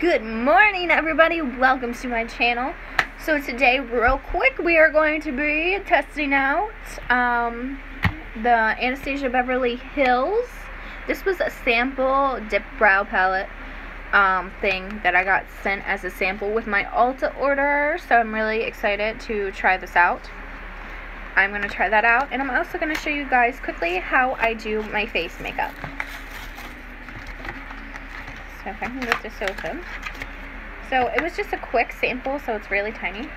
Good morning, everybody. Welcome to my channel. So today, real quick, we are going to be testing out the Anastasia Beverly Hills. This was a sample dip brow palette thing that I got sent as a sample with my Ulta order. So I'm really excited to try this out. I'm going to try that out, and I'm also going to show you guys quickly how I do my face makeup. So if I can get this open. So it was just a quick sample, so it's really tiny.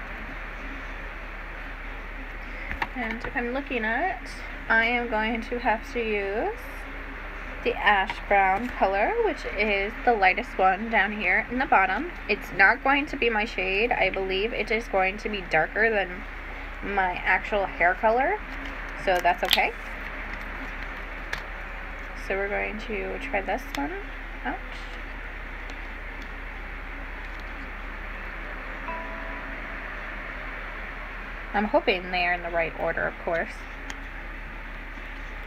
And if I'm looking at it, I am going to have to use the ash brown color, which is the lightest one down here in the bottom. It's not going to be my shade. I believe it is going to be darker than my actual hair color, so that's okay. So we're going to try this one out. I'm hoping they are in the right order, of course.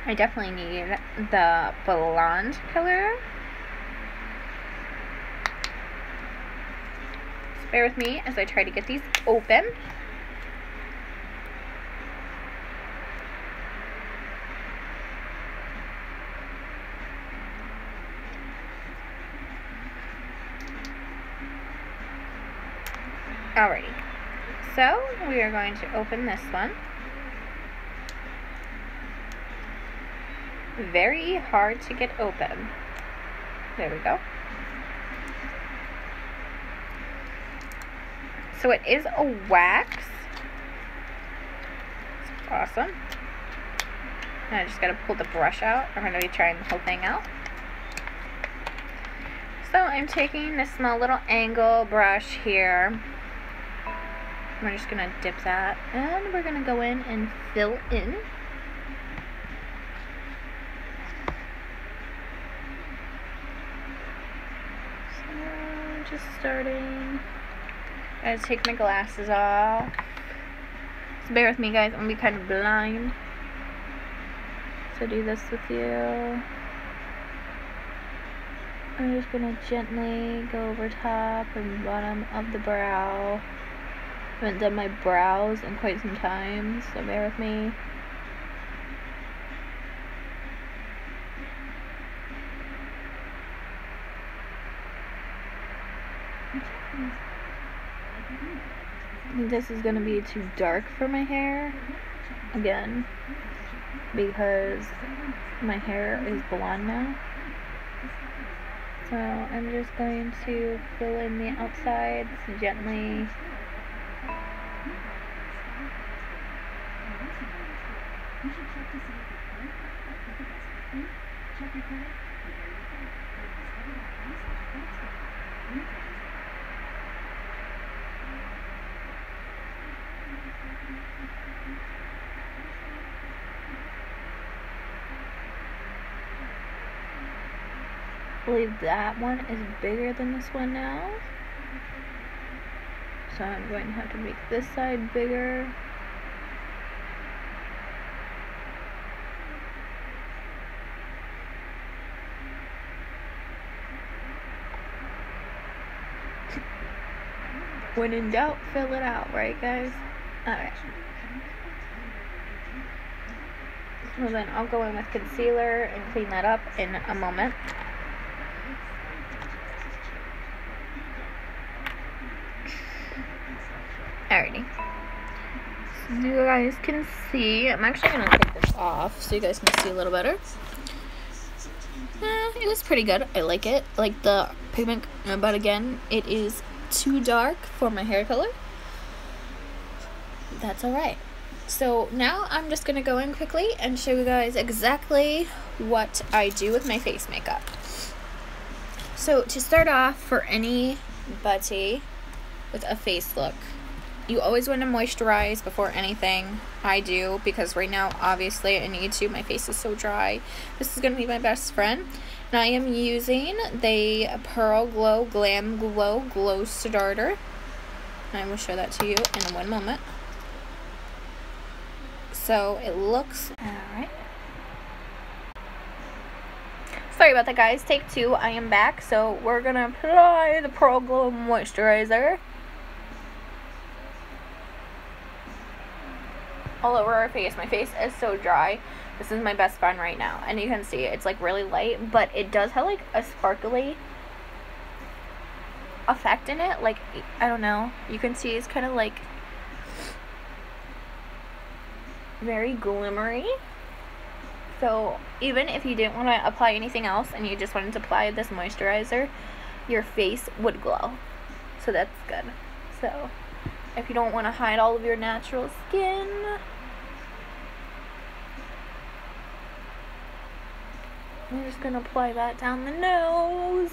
I definitely need the blonde color. So bear with me as I try to get these open. Alrighty. So, we are going to open this one. Very hard to get open. There we go. So it is a wax. It's awesome. And I just gotta pull the brush out. I'm gonna be trying the whole thing out. So I'm taking this small little angle brush here. We're just going to dip that, and we're going to go in and fill in. So, just starting. I gotta take my glasses off. So bear with me, guys. I'm going to be kind of blind. So do this with you. I'm just going to gently go over top and bottom of the brow. I haven't done my brows in quite some time, so bear with me. This is going to be too dark for my hair, again, because my hair is blonde now. So I'm just going to fill in the outsides gently. I believe that one is bigger than this one now. So I'm going to have to make this side bigger. When in doubt, fill it out, right, guys? Alright. Well, then I'll go in with concealer and clean that up in a moment. Alrighty. So you guys can see, I'm actually going to take this off so you guys can see a little better. It was pretty good. I like it. I like the pigment, but again, it is too dark for my hair color. That's alright. So now I'm just going to go in quickly and show you guys exactly what I do with my face makeup. So to start off, for anybody with a face look, you always want to moisturize before anything. I do, because right now obviously I need to. My face is so dry. This is going to be my best friend. And I am using the Pearl Glow Glam Glow Glow Starter. And I will show that to you in one moment. So it looks alright. Sorry about that, guys. Take 2. I am back. So we're going to apply the Pro Glow Moisturizer all over our face. My face is so dry. This is my best friend right now. And you can see it's like really light, but it does have like a sparkly effect in it. Like, I don't know. You can see it's kind of like very glimmery. So even if you didn't want to apply anything else and you just wanted to apply this moisturizer, your face would glow. So that's good. So if you don't want to hide all of your natural skin, I'm just going to apply that down the nose.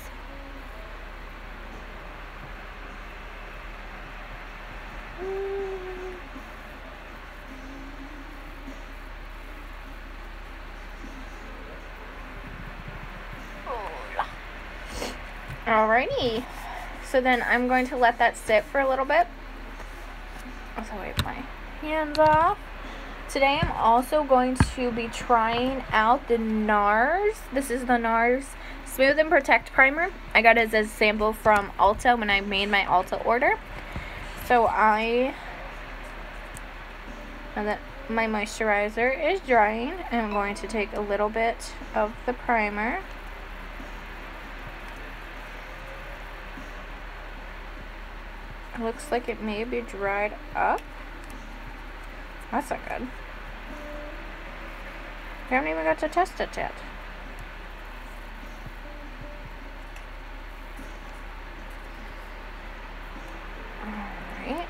Alrighty, so then I'm going to let that sit for a little bit. So wipe my hands off. Today I'm also going to be trying out the NARS. This is the NARS Smooth and Protect Primer. I got it as a sample from Ulta when I made my Ulta order. So now that my moisturizer is drying, I'm going to take a little bit of the primer. It looks like it may be dried up. That's not good. We haven't even got to test it yet. Alright.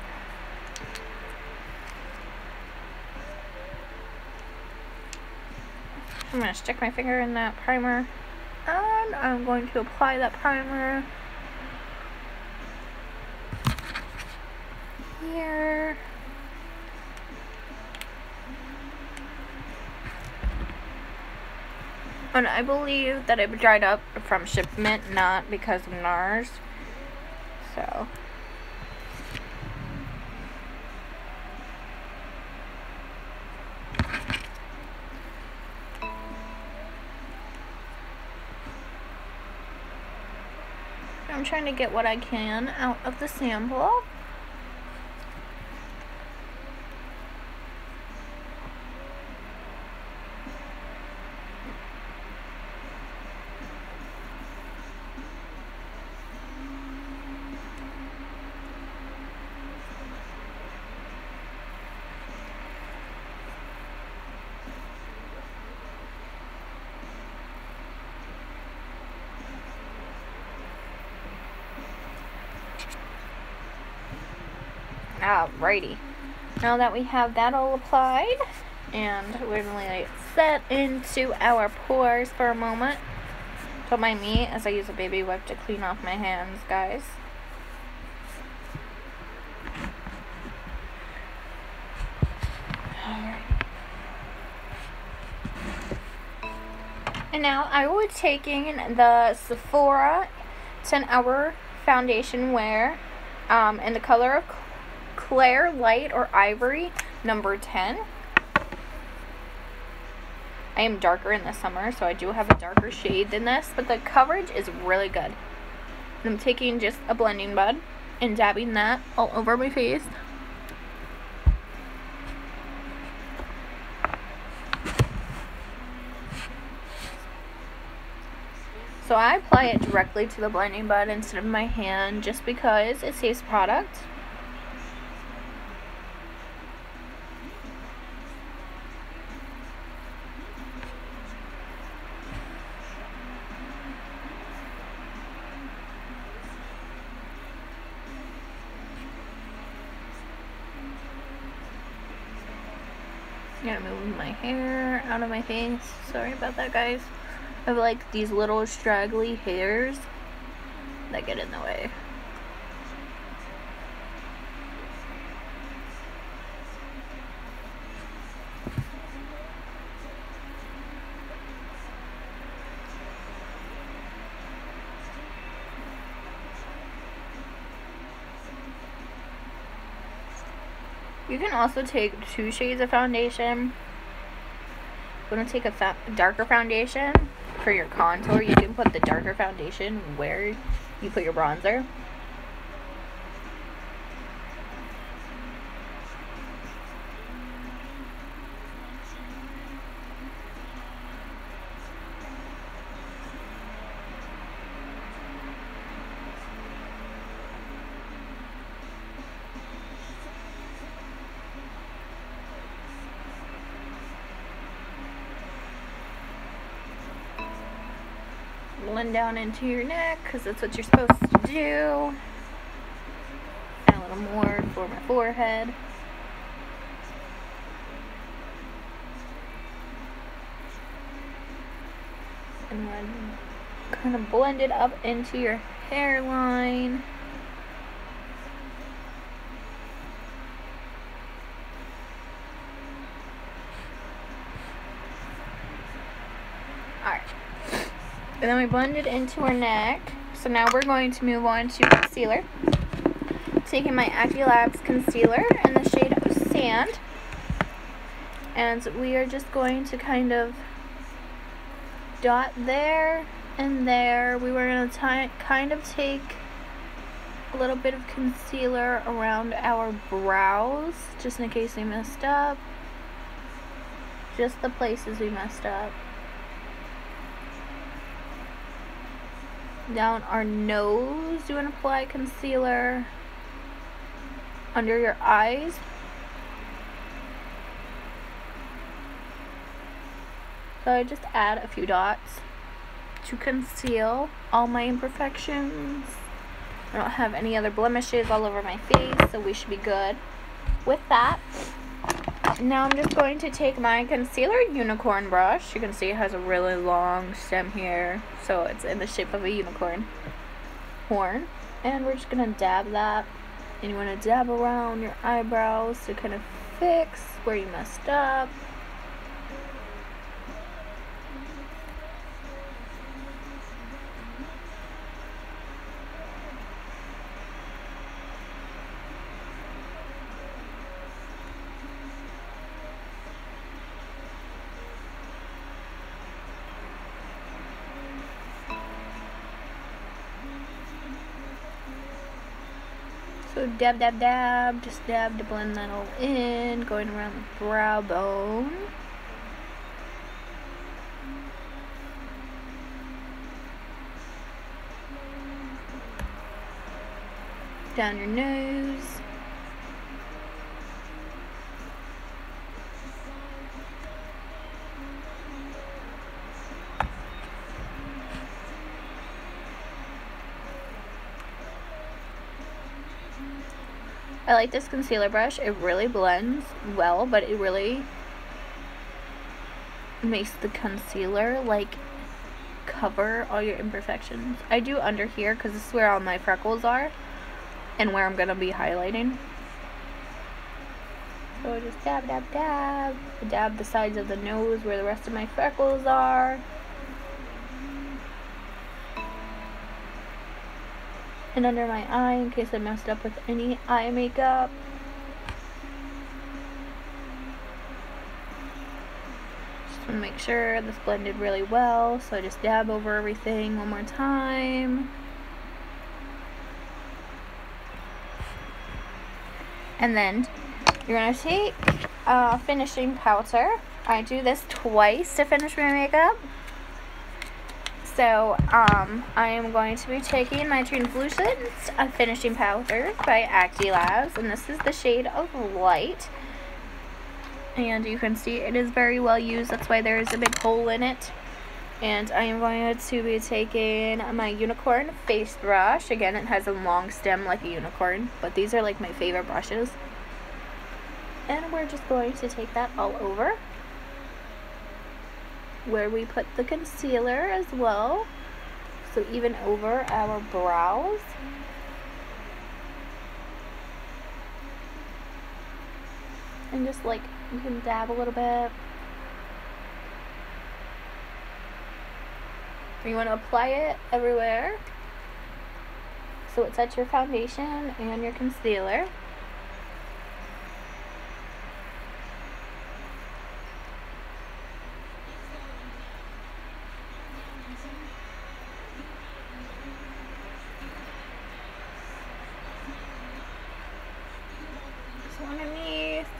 I'm going to stick my finger in that primer. And I'm going to apply that primer here. And I believe that it dried up from shipment, not because of NARS. So I'm trying to get what I can out of the sample. Alrighty, now that we have that all applied and we're going to let it set into our pores for a moment. Don't mind me as I use a baby wipe to clean off my hands, guys. Alright. And now I will be taking the Sephora 10 Hour Foundation Wear in the color of Claire Light or Ivory, number 10. I am darker in the summer, so I do have a darker shade than this, but the coverage is really good. And I'm taking just a blending bud and dabbing that all over my face. So I apply it directly to the blending bud instead of my hand just because it saves product. I'm gonna move my hair out of my face. Sorry about that, guys. I have like these little straggly hairs that get in the way. You can also take 2 shades of foundation. I'm going to take a darker foundation for your contour, you can put the darker foundation where you put your bronzer. Blend down into your neck because that's what you're supposed to do. And a little more for my forehead. And then kind of blend it up into your hairline. Alright. And then we blend it into our neck. So now we're going to move on to concealer. Taking my Acne Labs concealer in the shade of Sand. And we are just going to kind of dot there and there. We were going to kind of take a little bit of concealer around our brows, just in case we messed up. Just the places we messed up. Down our nose, you want to apply concealer. Under your eyes. So I just add a few dots to conceal all my imperfections. I don't have any other blemishes all over my face, so we should be good with that. Now I'm just going to take my concealer unicorn brush. You can see it has a really long stem here, so it's in the shape of a unicorn horn. And we're just going to dab that. And you want to dab around your eyebrows to kind of fix where you messed up. So dab, dab, dab, just dab to blend that all in, going around the brow bone. Down your nose. I like this concealer brush. It really blends well, but it really makes the concealer like cover all your imperfections. I do under here because this is where all my freckles are and where I'm going to be highlighting. So I just dab, dab, dab. Dab the sides of the nose where the rest of my freckles are. And under my eye in case I messed up with any eye makeup. Just want to make sure this blended really well, so I just dab over everything one more time. And then you're going to take finishing powder. I do this twice to finish my makeup. So, I am going to be taking my Translucent Finishing Powder by Acne Labs, and this is the shade of Light. And you can see it is very well used, that's why there is a big hole in it. And I am going to be taking my Unicorn Face Brush. Again, it has a long stem like a unicorn, but these are like my favorite brushes. And we're just going to take that all over where we put the concealer as well, so even over our brows. And just like, you can dab a little bit. You want to apply it everywhere, so it's at your foundation and your concealer.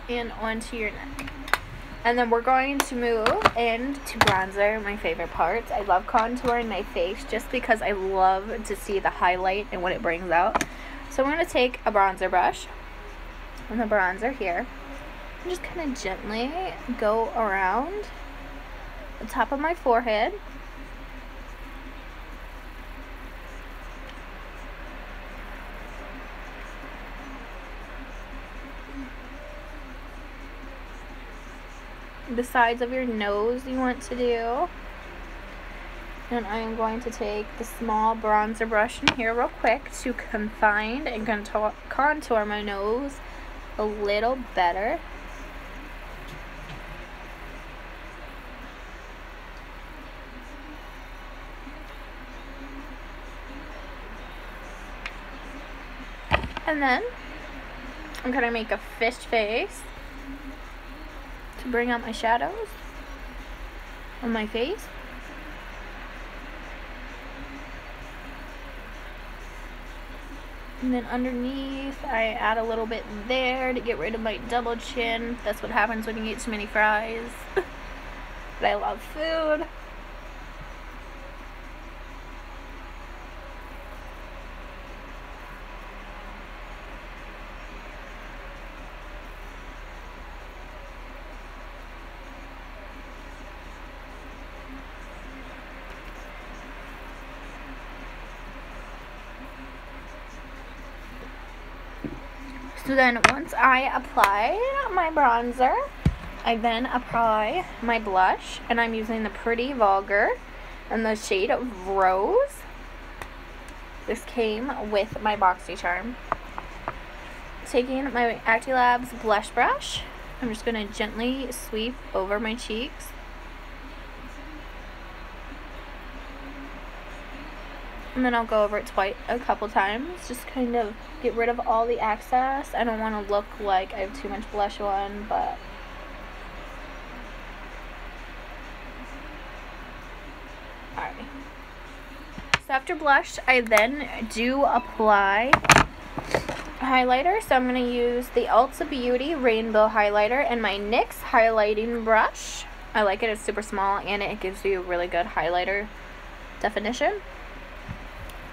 and onto your neck. And then we're going to move into bronzer, my favorite part. I love contouring my face just because I love to see the highlight and what it brings out. So I'm going to take a bronzer brush and the bronzer here and just kind of gently go around the top of my forehead. The sides of your nose you want to do. And I am going to take the small bronzer brush in here real quick to confine and contour my nose a little better. And then I'm going to make a fish face to bring out my shadows on my face. And then underneath, I add a little bit there to get rid of my double chin. That's what happens when you eat too many fries. But I love food. So then once I apply my bronzer, I then apply my blush, and I'm using the Pretty Vulgar in the shade of Rose. This came with my BoxyCharm. Taking my Active Labs blush brush, I'm just going to gently sweep over my cheeks. And then I'll go over it a couple times, just kind of get rid of all the excess. I don't want to look like I have too much blush on, but alright. So after blush, I then do apply highlighter. So I'm going to use the Ulta Beauty Rainbow Highlighter and my NYX highlighting brush. I like it, it's super small and it gives you really good highlighter definition.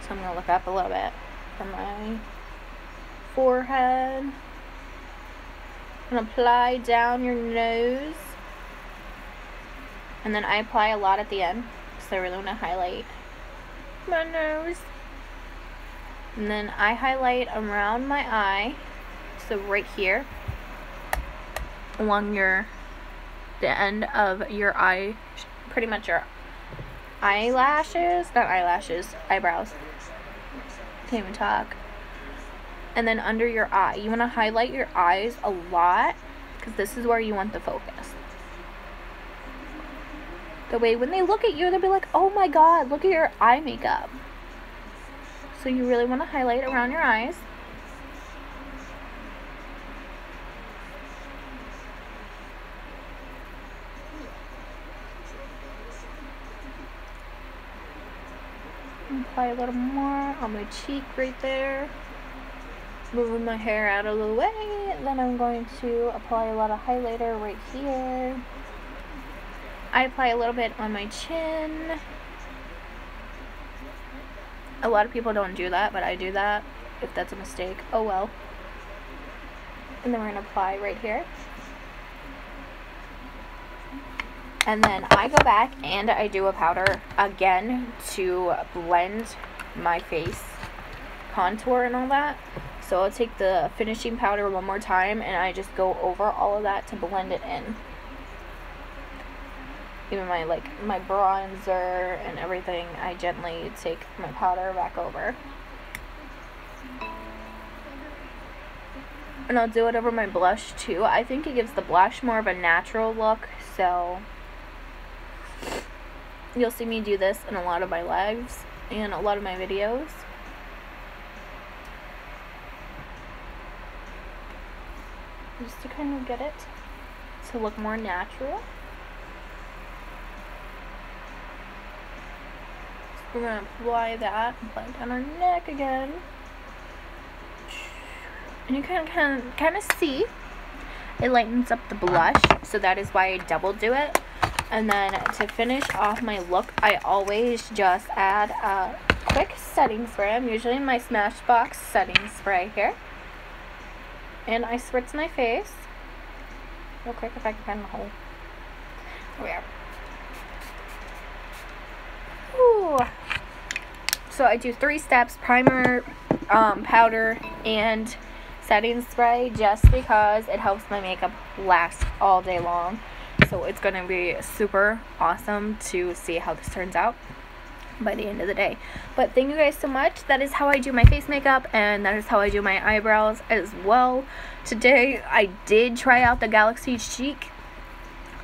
So I'm going to look up a little bit from my forehead and apply down your nose. And then I apply a lot at the end because I really want to highlight my nose. And then I highlight around my eye, so right here along the end of your eye, pretty much your eyelashes, not eyelashes, eyebrows. Can't even talk. And then under your eye, you want to highlight your eyes a lot because this is where you want the focus. The way when they look at you, they'll be like, oh my god, look at your eye makeup. So you really want to highlight around your eyes. Apply a little more on my cheek right there. Moving my hair out of the way. Then I'm going to apply a lot of highlighter right here. I apply a little bit on my chin. A lot of people don't do that, but I do that. If that's a mistake, oh well. And then we're going to apply right here. And then I go back and I do a powder again to blend my face contour and all that. So I'll take the finishing powder one more time and I just go over all of that to blend it in. Even my bronzer and everything, I gently take my powder back over. And I'll do it over my blush too. I think it gives the blush more of a natural look, so you'll see me do this in a lot of my lives and a lot of my videos. Just to kind of get it to look more natural. So we're going to apply that and apply it down our neck again. And you can kind of see it lightens up the blush, so that is why I double do it. And then to finish off my look, I always just add a quick setting spray. I'm usually in my Smashbox setting spray here. And I spritz my face. Real quick if I can find the hole. There we are. Ooh. So I do 3 steps: primer, powder, and setting spray, just because it helps my makeup last all day long. So it's going to be super awesome to see how this turns out by the end of the day. But thank you guys so much. That is how I do my face makeup, and that is how I do my eyebrows as well. Today I did try out the Galaxy Chic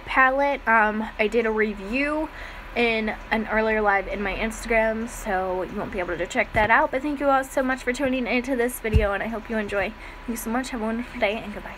palette. I did a review in an earlier live in my Instagram, so you won't be able to check that out. But thank you all so much for tuning into this video, and I hope you enjoy. Thank you so much. Have a wonderful day, and goodbye.